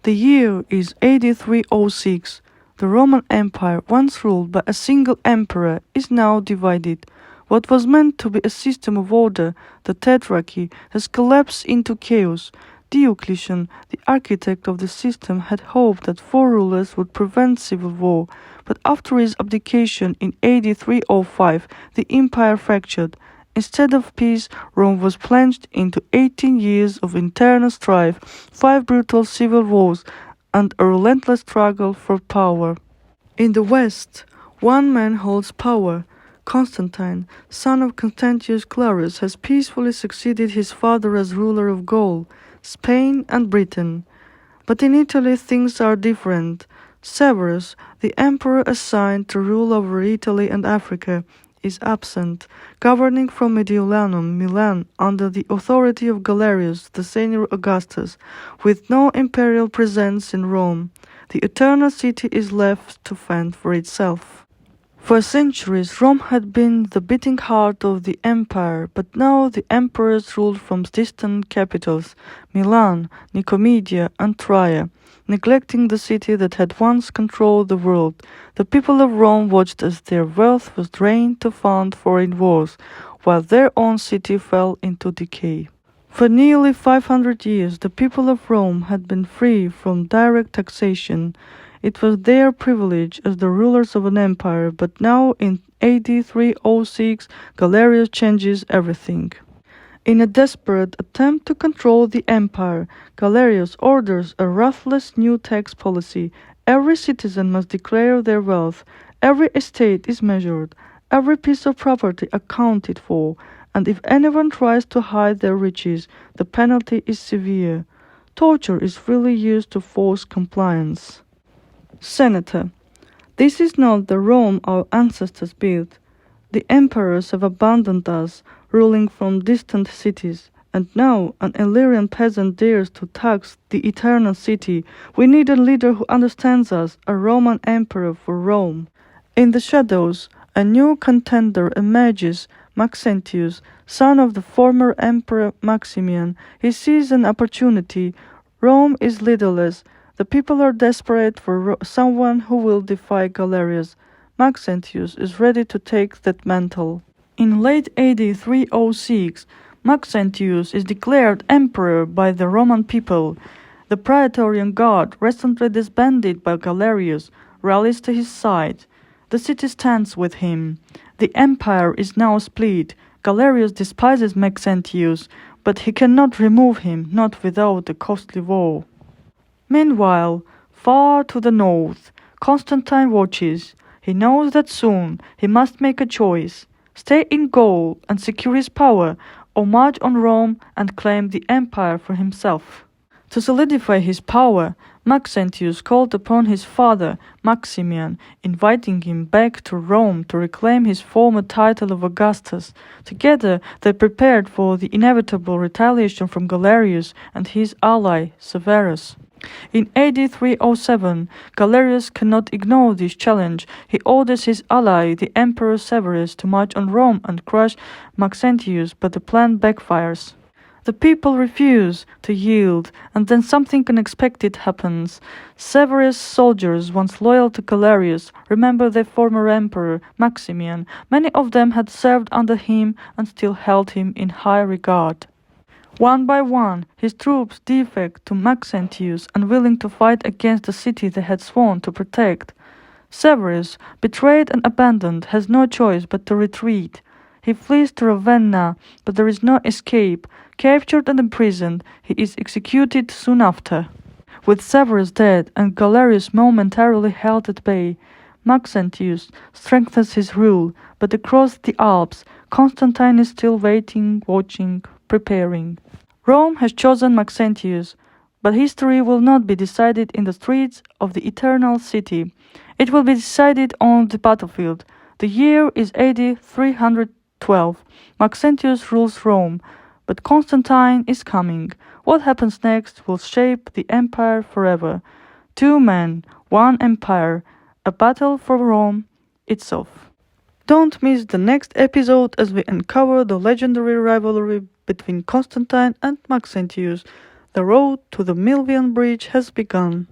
The year is AD 306. The Roman Empire, once ruled by a single emperor, is now divided. What was meant to be a system of order, the Tetrarchy, has collapsed into chaos. Diocletian, the architect of the system, had hoped that four rulers would prevent civil war, but after his abdication in AD 305, the empire fractured. Instead of peace, Rome was plunged into 18 years of internal strife, 5 brutal civil wars, and a relentless struggle for power. In the West, one man holds power. Constantine, son of Constantius Galerius, has peacefully succeeded his father as ruler of Gaul, Spain, and Britain. But in Italy things are different. Severus, the emperor assigned to rule over Italy and Africa, is absent, governing from Mediolanum, Milan, under the authority of Galerius, the senior Augustus, with no imperial presence in Rome. The eternal city is left to fend for itself. For centuries, Rome had been the beating heart of the empire, but now the emperors ruled from distant capitals, Milan, Nicomedia, and Trier, neglecting the city that had once controlled the world. The people of Rome watched as their wealth was drained to fund foreign wars, while their own city fell into decay. For nearly 500 years, the people of Rome had been free from direct taxation. It was their privilege as the rulers of an empire, but now in AD 306, Galerius changes everything. In a desperate attempt to control the empire, Galerius orders a ruthless new tax policy. Every citizen must declare their wealth, every estate is measured, every piece of property accounted for, and if anyone tries to hide their riches, the penalty is severe. Torture is freely used to force compliance. Senator. This is not the Rome our ancestors built. The emperors have abandoned us, ruling from distant cities, and now an Illyrian peasant dares to tax the eternal city. We need a leader who understands us, a Roman emperor for Rome. In the shadows, a new contender emerges, Maxentius, son of the former emperor Maximian. He sees an opportunity. Rome is leaderless. The people are desperate for someone who will defy Galerius. Maxentius is ready to take that mantle. In late AD 306, Maxentius is declared emperor by the Roman people. The Praetorian Guard, recently disbanded by Galerius, rallies to his side. The city stands with him. The empire is now split. Galerius despises Maxentius, but he cannot remove him, not without a costly war. Meanwhile, far to the north, Constantine watches. He knows that soon he must make a choice: stay in Gaul and secure his power, or march on Rome and claim the empire for himself. To solidify his power, Maxentius called upon his father, Maximian, inviting him back to Rome to reclaim his former title of Augustus. Together they prepared for the inevitable retaliation from Galerius and his ally, Severus. In AD 307, Galerius cannot ignore this challenge. He orders his ally, the Emperor Severus, to march on Rome and crush Maxentius, but the plan backfires. The people refuse to yield, and then something unexpected happens. Severus' soldiers, once loyal to Galerius, remember their former emperor, Maximian. Many of them had served under him and still held him in high regard. One by one, his troops defect to Maxentius, unwilling to fight against the city they had sworn to protect. Severus, betrayed and abandoned, has no choice but to retreat. He flees to Ravenna, but there is no escape. Captured and imprisoned, he is executed soon after. With Severus dead and Galerius momentarily held at bay, Maxentius strengthens his rule, but across the Alps, Constantine is still waiting, watching, preparing. Rome has chosen Maxentius, but history will not be decided in the streets of the eternal city. It will be decided on the battlefield. The year is AD 312. Maxentius rules Rome, but Constantine is coming. What happens next will shape the empire forever. 2 men, 1 empire, a battle for Rome itself. Don't miss the next episode as we uncover the legendary rivalry between Constantine and Maxentius. The road to the Milvian Bridge has begun.